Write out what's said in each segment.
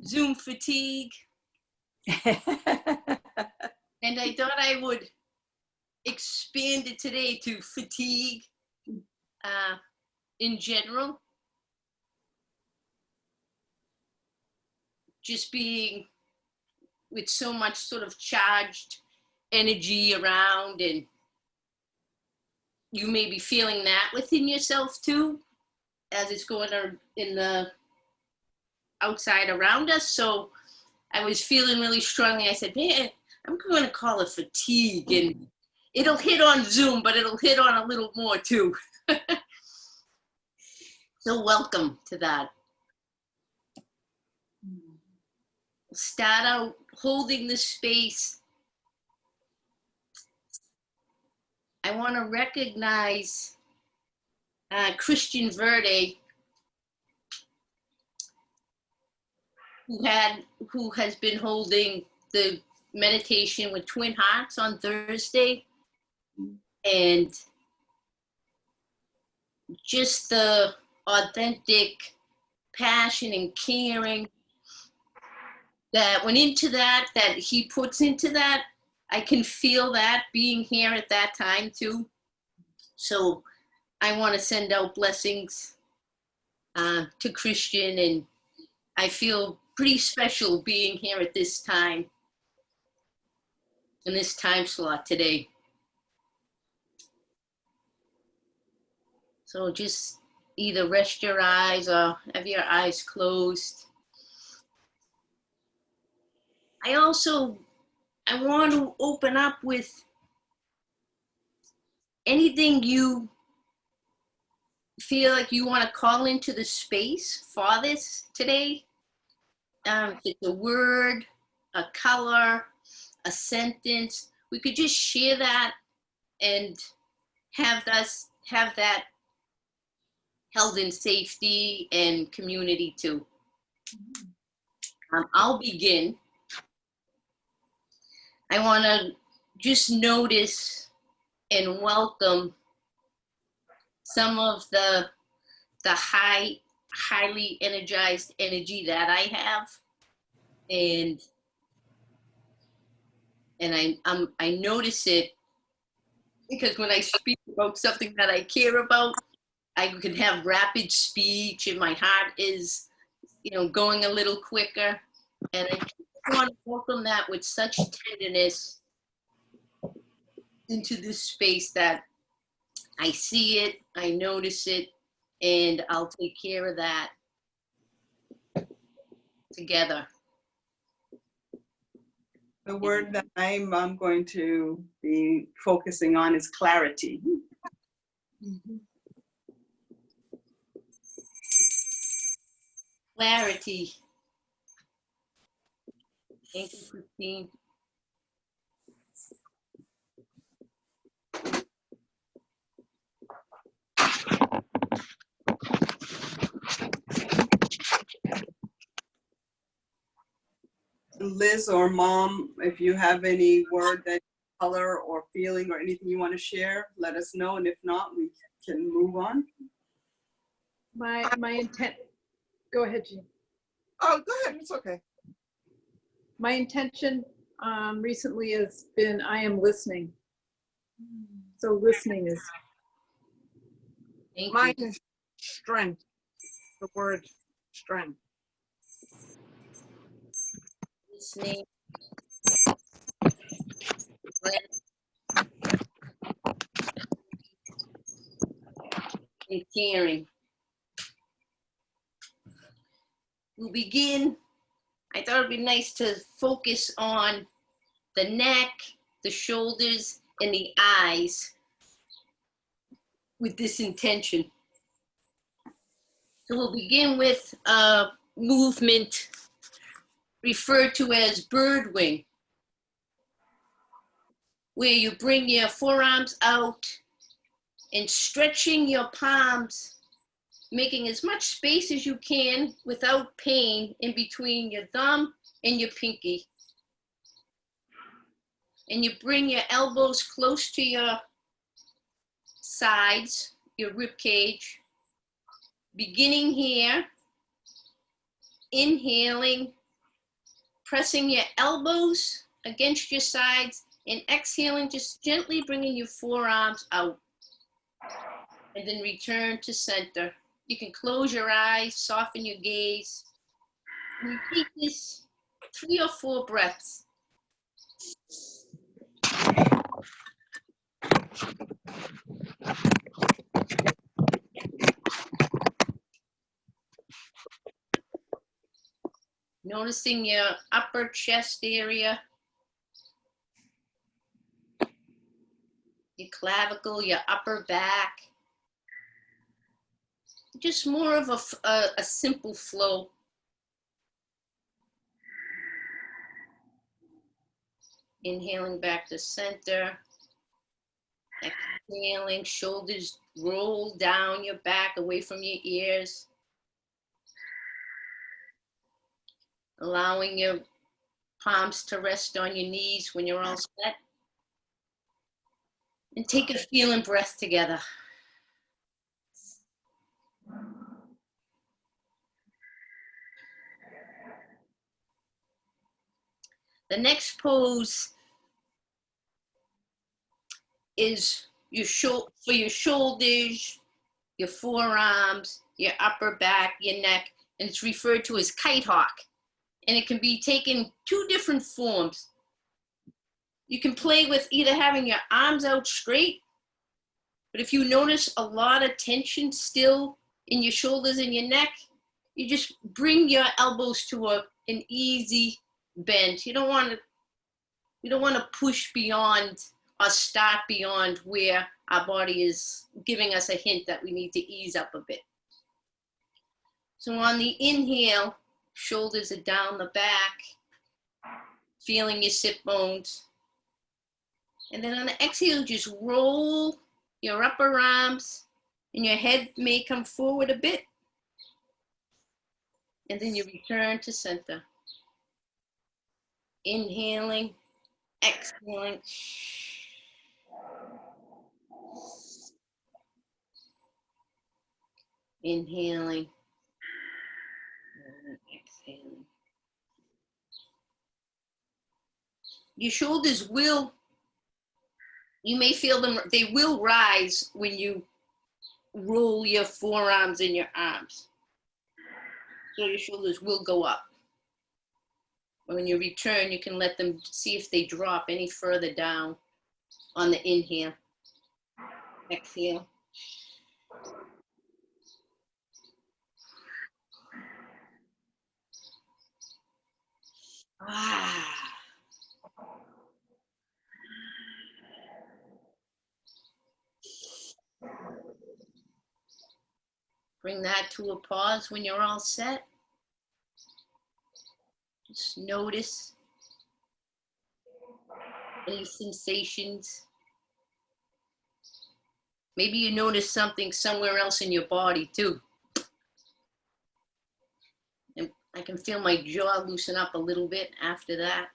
Zoom fatigue. And I thought I would expand it today to fatigue in general. Just being with so much sort of charged energy around, and you may be feeling that within yourself too, as it's going on in the outside around us. So I was feeling really strongly. I said, man, I'm going to call it fatigue, and it'll hit on Zoom, but it'll hit on a little more too. So welcome to that. Start out holding the space. I want to recognize Christian Verde, who has been holding the meditation with Twin Hearts on Thursday, and just the authentic passion and caring that went into that he puts into that. I can feel that being here at that time too. So I want to send out blessings to Christian, and I feel pretty special being here at this time, in this time slot today. So just either rest your eyes or have your eyes closed. I want to open up with anything you feel like you want to call into the space for this today. If it's a word, a color, a sentence, we could just share that and have that held in safety and community too. I'll begin. I want to just notice and welcome some of the highly energized energy that I have, and I notice it because when I speak about something that I care about, I can have rapid speech, and my heart is, going a little quicker, and I want to welcome that with such tenderness into this space that I see it, I notice it, and I'll take care of that together. The word that I'm going to be focusing on is clarity. Mm-hmm. Clarity. Thank you, Christine. Liz or Mom, if you have any word, that color or feeling or anything you want to share, let us know. And if not, we can move on. My intent, go ahead, Jean. Oh, go ahead, it's okay. My intention recently has been, I am listening. So listening is. Mine is strength, the word strength. Listening. And caring. We'll begin. I thought it'd be nice to focus on the neck, the shoulders, and the eyes with this intention. So we'll begin with a movement referred to as bird wing, where you bring your forearms out and stretching your palms, making as much space as you can without pain in between your thumb and your pinky. And you bring your elbows close to your sides, your rib cage, beginning here, inhaling pressing your elbows against your sides and exhaling, just gently bringing your forearms out. And then return to center. You can close your eyes, soften your gaze. And you take this 3 or 4 breaths. Noticing your upper chest area, your clavicle, your upper back. Just more of a simple flow. Inhaling back to center. Exhaling, shoulders roll down your back, away from your ears. Allowing your palms to rest on your knees when you're all set. And take a feeling breath together. The next pose is for your shoulders, your forearms, your upper back, your neck, and it's referred to as kite hawk. And it can be taken 2 different forms. You can play with either having your arms out straight, but if you notice a lot of tension still in your shoulders and your neck, you just bring your elbows to an easy bend. You don't want to push beyond or start beyond where our body is giving us a hint that we need to ease up a bit. So on the inhale, shoulders are down the back, feeling your sit bones. And then on the exhale, just roll your upper arms and your head may come forward a bit. And then you return to center. Inhaling, exhaling. Inhaling. And exhaling. Your shoulders you may feel them, they will rise when you roll your forearms and your arms. So your shoulders will go up. When you return, you can let them see if they drop any further down on the inhale. Exhale. Bring that to a pause when you're all set. Just notice any sensations. Maybe you notice something somewhere else in your body too. And I can feel my jaw loosen up a little bit after that.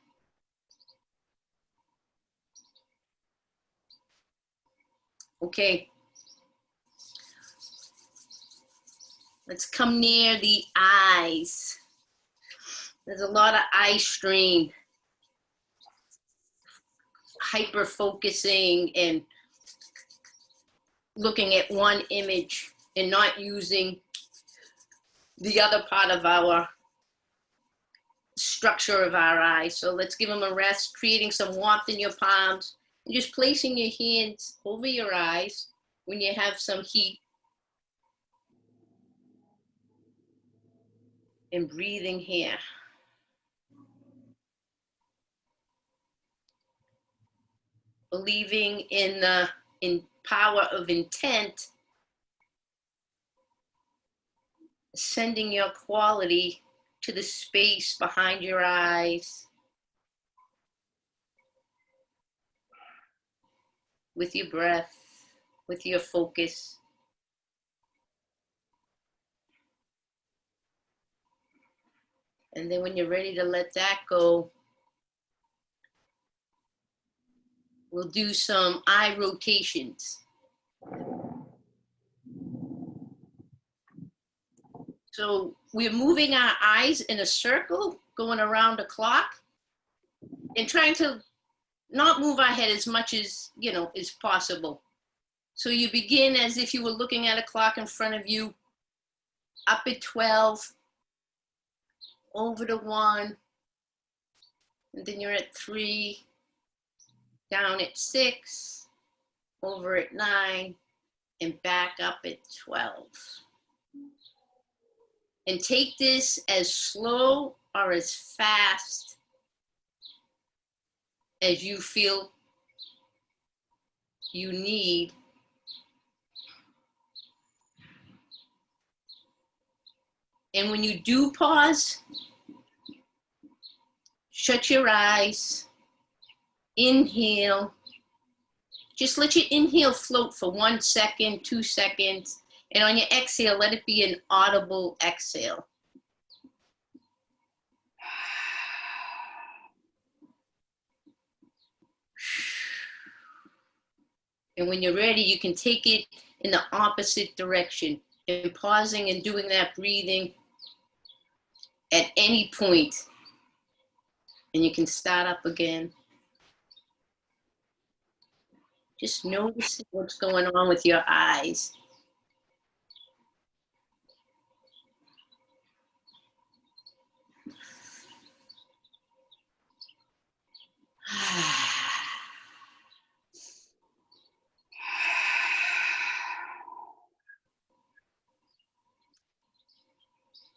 Okay. Let's come near the eyes. There's a lot of eye strain, hyper focusing and looking at one image and not using the other part of our structure of our eyes. So let's give them a rest, creating some warmth in your palms and just placing your hands over your eyes when you have some heat. And breathing here. Believing in the power of intent, sending your quality to the space behind your eyes with your breath, with your focus. And then when you're ready to let that go, we'll do some eye rotations. So we're moving our eyes in a circle, going around the clock and trying to not move our head as much as, is possible. So you begin as if you were looking at a clock in front of you, up at 12, over to 1, and then you're at 3, down at 6, over at 9, and back up at 12. And take this as slow or as fast as you feel you need. And when you do pause, shut your eyes, inhale. Just let your inhale float for 1 second, 2 seconds. And on your exhale, let it be an audible exhale. And when you're ready, you can take it in the opposite direction and pausing and doing that breathing at any point. And you can start up again. Just notice what's going on with your eyes.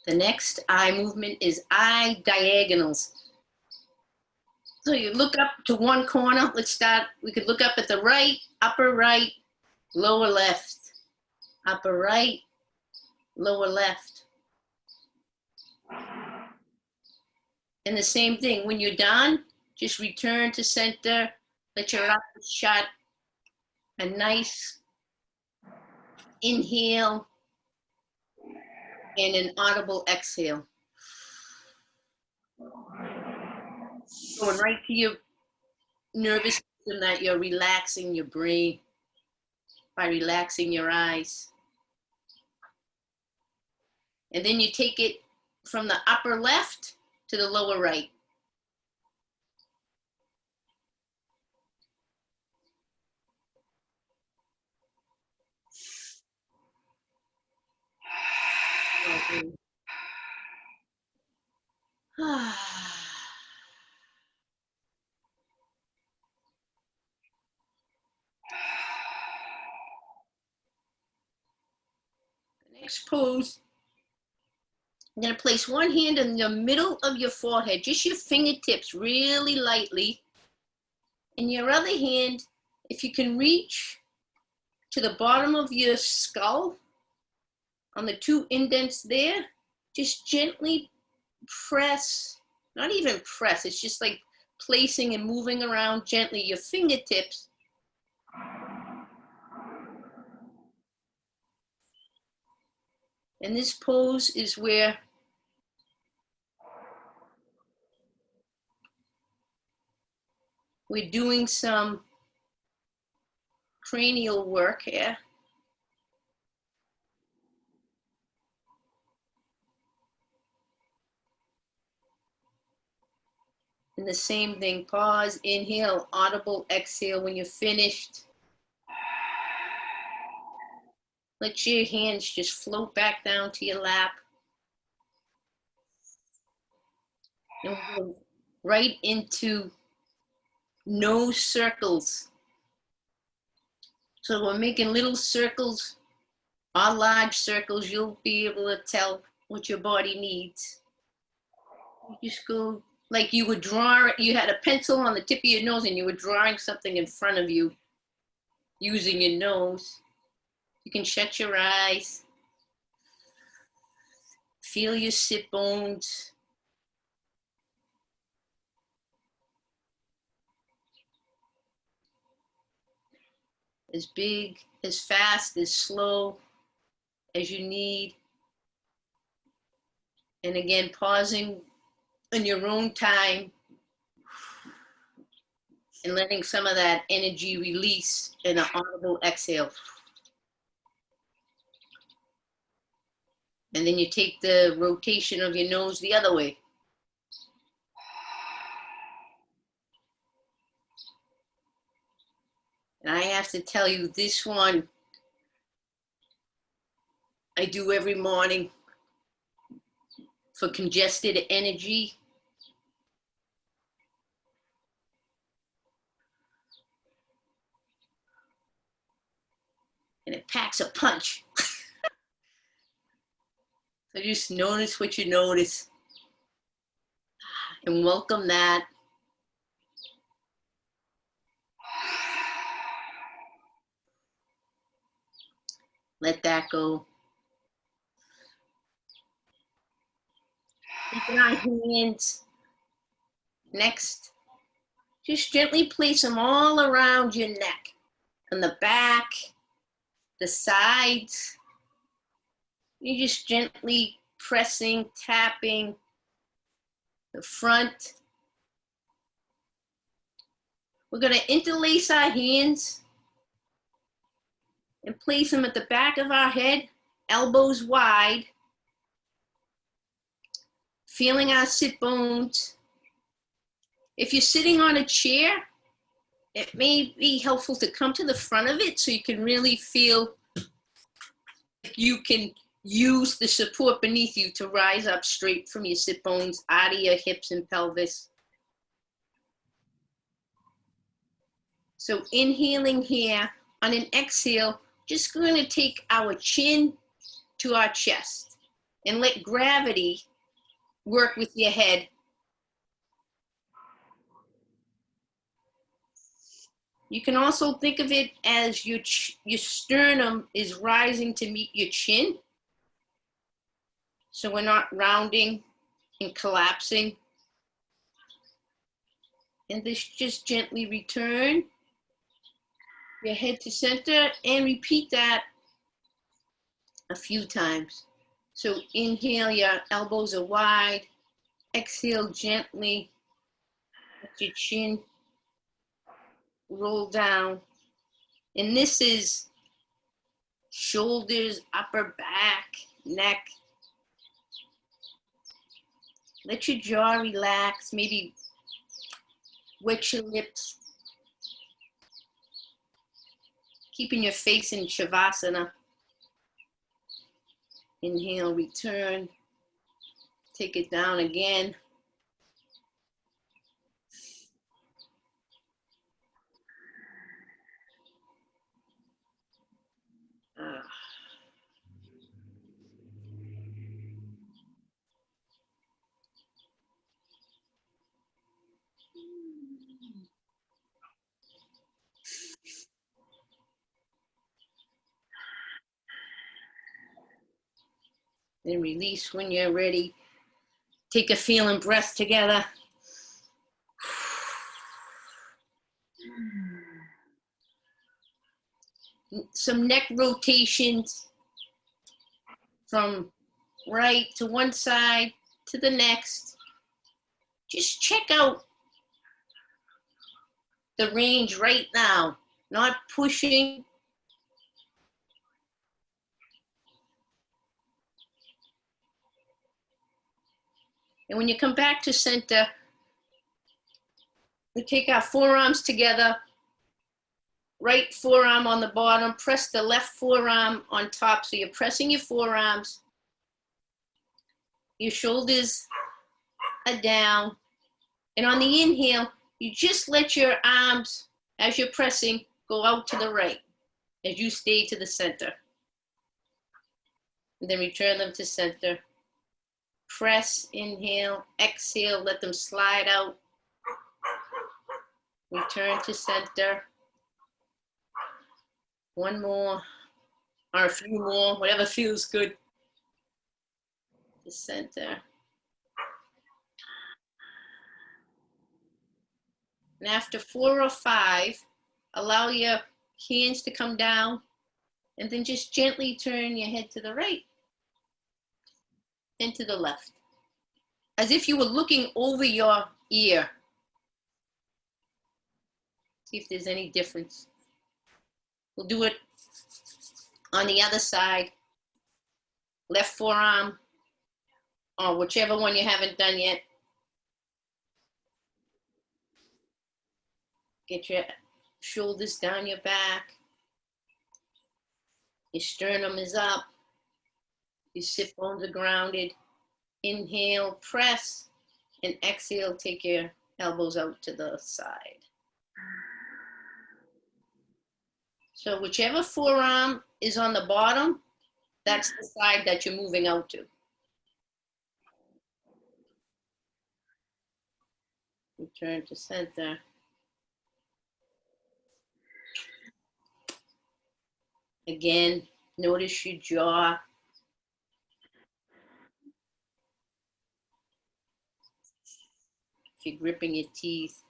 The next eye movement is eye diagonals. So you look up to one corner. Let's start. We could look up at the right, upper right, lower left, upper right, lower left. And the same thing, when you're done, just return to center, let your eyes shut, a nice inhale, and an audible exhale. Going right to your nervous system that you're relaxing your brain by relaxing your eyes. And then you take it from the upper left to the lower right. Next pose, I'm going to place one hand in the middle of your forehead, just your fingertips really lightly. And your other hand, if you can reach to the bottom of your skull on the 2 indents there, just gently press, not even press, it's just like placing and moving around gently your fingertips. And this pose is where we're doing some cranial work here. And the same thing, pause, inhale, audible exhale. When you're finished, let your hands just float back down to your lap. And we'll go right into nose circles. So we're making little circles or large circles. You'll be able to tell what your body needs. You just go like you would draw, you had a pencil on the tip of your nose and you were drawing something in front of you using your nose. You can shut your eyes. Feel your sit bones. As big, as fast, as slow as you need. And again, pausing in your own time and letting some of that energy release in an audible exhale. And then you take the rotation of your nose the other way. And I have to tell you, this one I do every morning for congested energy. And it packs a punch. So just notice what you notice and welcome that. Let that go. Keep our hands. Next, just gently place them all around your neck, on the back, the sides. You're just gently pressing, tapping the front. We're going to interlace our hands and place them at the back of our head, elbows wide, feeling our sit bones. If you're sitting on a chair, it may be helpful to come to the front of it so you can really feel like you can use the support beneath you to rise up straight from your sit bones out of your hips and pelvis. So inhaling here, on an exhale, just going to take our chin to our chest and let gravity work with your head. You can also think of it as your sternum is rising to meet your chin. So we're not rounding and collapsing. And this just gently return your head to center and repeat that a few times. So inhale, your elbows are wide. Exhale gently. Let your chin roll down. And this is shoulders, upper back, neck. Let your jaw relax, maybe wet your lips. Keeping your face in Shavasana. Inhale, return. Take it down again. Then release when you're ready. Take a feeling breath together. Some neck rotations from right to one side to the next. Just check out the range right now, not pushing. And when you come back to center, we take our forearms together, right forearm on the bottom, press the left forearm on top. So you're pressing your forearms, your shoulders are down. And on the inhale, you just let your arms, as you're pressing, go out to the right as you stay to the center. And then return them to center. Press, inhale, exhale, let them slide out. Return to center. One more, or a few more, whatever feels good. To center. And after 4 or 5, allow your hands to come down and then just gently turn your head to the right and to the left, as if you were looking over your ear. See if there's any difference. We'll do it on the other side. Left forearm, or whichever one you haven't done yet. Get your Shoulders down your back. Your sternum is up. Your sit bones are grounded. Inhale, press, and exhale, take your elbows out to the side. So whichever forearm is on the bottom, that's the side that you're moving out to. Return to center. Again, notice your jaw. If you're gripping your teeth.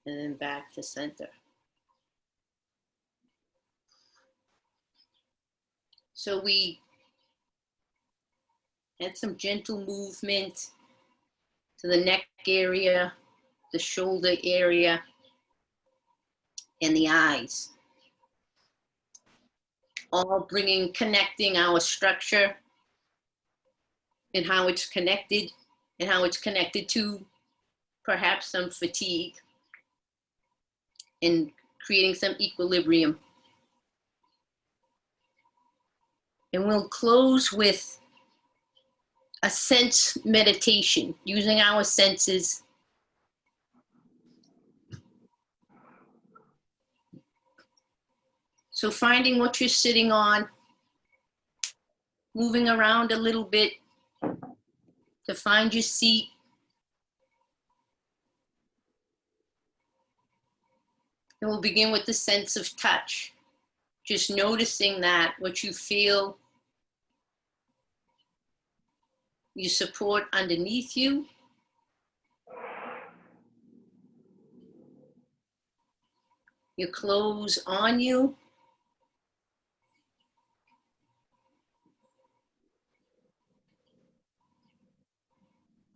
And then back to center. So we had some gentle movement to the neck area, the shoulder area, and the eyes. All connecting our structure and how it's connected and how it's connected to perhaps some fatigue and creating some equilibrium. And we'll close with a sense meditation, using our senses. So finding what you're sitting on, moving around a little bit to find your seat. And we'll begin with the sense of touch. Just noticing that, what you feel, your support underneath you. Your clothes on you.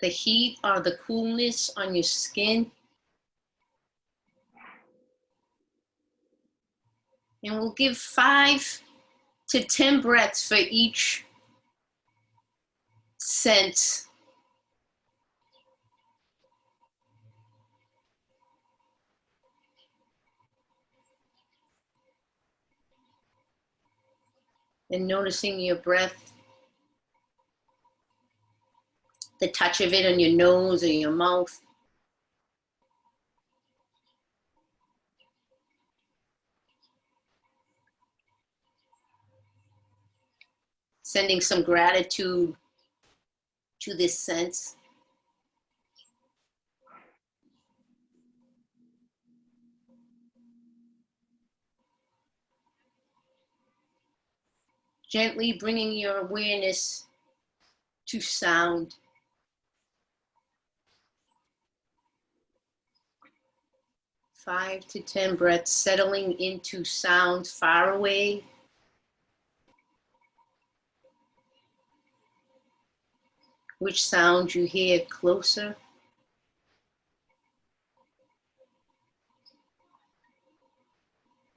The heat or the coolness on your skin. And we'll give 5 to 10 breaths for each sense. And noticing your breath, the touch of it on your nose or your mouth. Sending some gratitude to this sense. Gently bringing your awareness to sound. Five to 10 breaths, settling into sounds far away. Which sound you hear closer?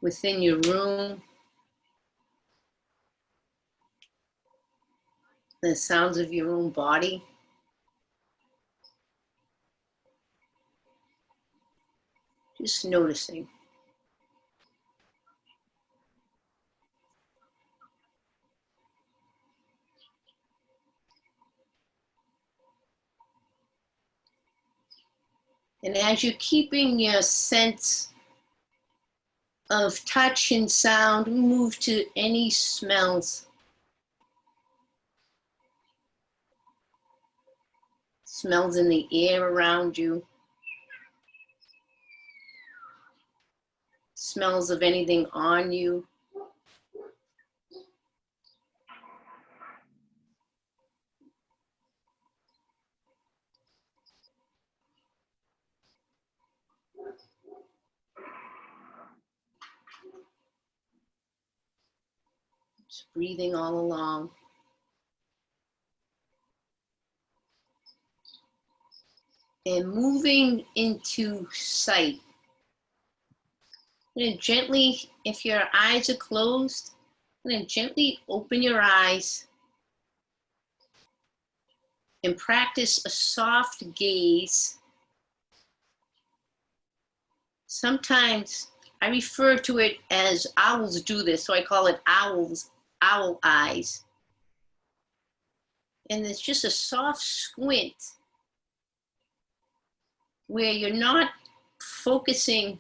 Within your room. The sounds of your own body. Just noticing. And as you're keeping your sense of touch and sound, move to any smells. Smells in the air around you. Smells of anything on you. Just breathing all along. And moving into sight. And gently, if your eyes are closed, and then gently open your eyes and practice a soft gaze. Sometimes I refer to it as owls do this, so I call it owl eyes. And it's just a soft squint where you're not focusing,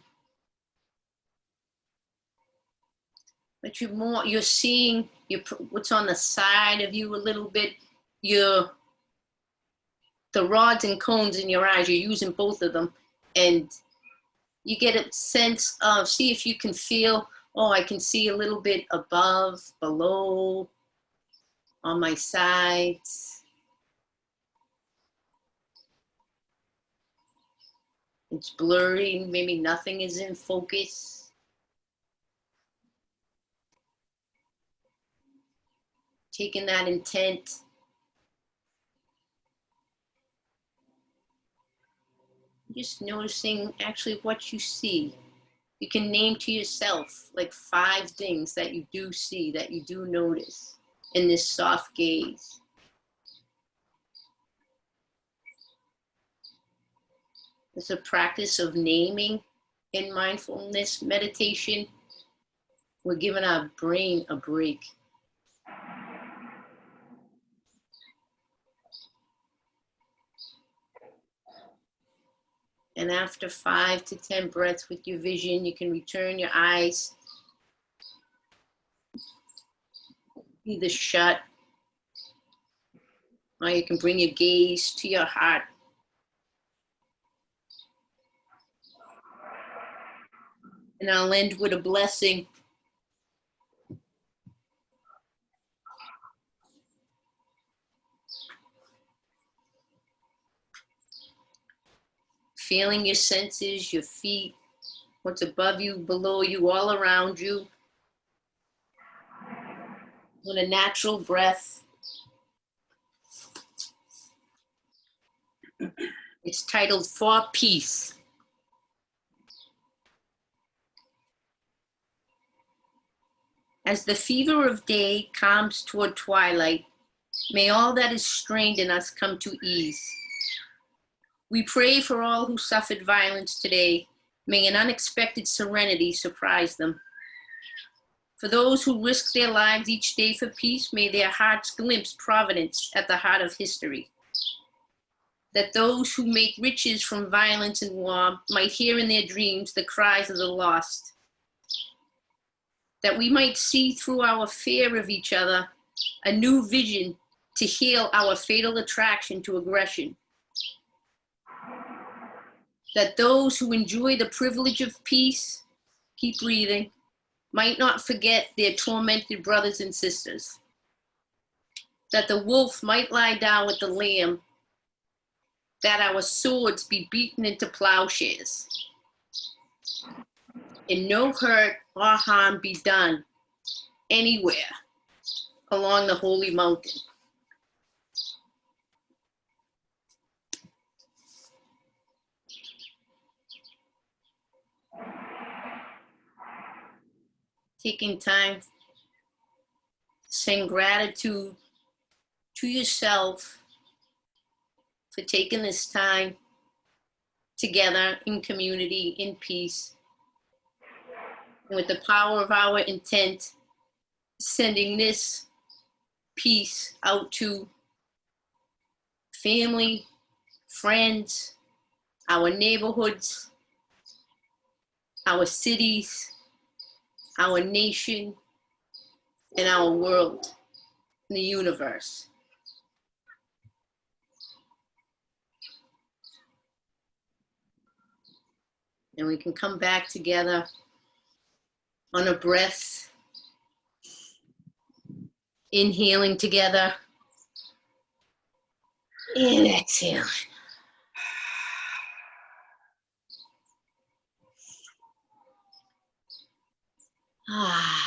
but you're seeing what's on the side of you a little bit. The rods and cones in your eyes, you're using both of them, and you get a sense of, see if you can feel, oh, I can see a little bit above, below, on my sides. It's blurry, maybe nothing is in focus. Taking that intent. Just noticing actually what you see. You can name to yourself like 5 things that you do see, that you do notice in this soft gaze. It's a practice of naming in mindfulness meditation. We're giving our brain a break. And after 5 to 10 breaths with your vision, you can return your eyes either shut, or you can bring your gaze to your heart. And I'll end with a blessing. Feeling your senses, your feet, what's above you, below you, all around you. With a natural breath. It's titled For Peace. As the fever of day calms toward twilight, may all that is strained in us come to ease. We pray for all who suffered violence today. May an unexpected serenity surprise them. For those who risk their lives each day for peace, may their hearts glimpse providence at the heart of history. That those who make riches from violence and war might hear in their dreams the cries of the lost. That we might see through our fear of each other a new vision to heal our fatal attraction to aggression. That those who enjoy the privilege of peace, keep breathing, might not forget their tormented brothers and sisters. That the wolf might lie down with the lamb, that our swords be beaten into plowshares, and no hurt or harm be done anywhere along the holy mountain. Taking time to send gratitude to yourself for taking this time together in community, in peace. And with the power of our intent, sending this peace out to family, friends, our neighborhoods, our cities, our nation, and our world, and the universe. And we can come back together on a breath, inhaling together, and exhaling. Ah.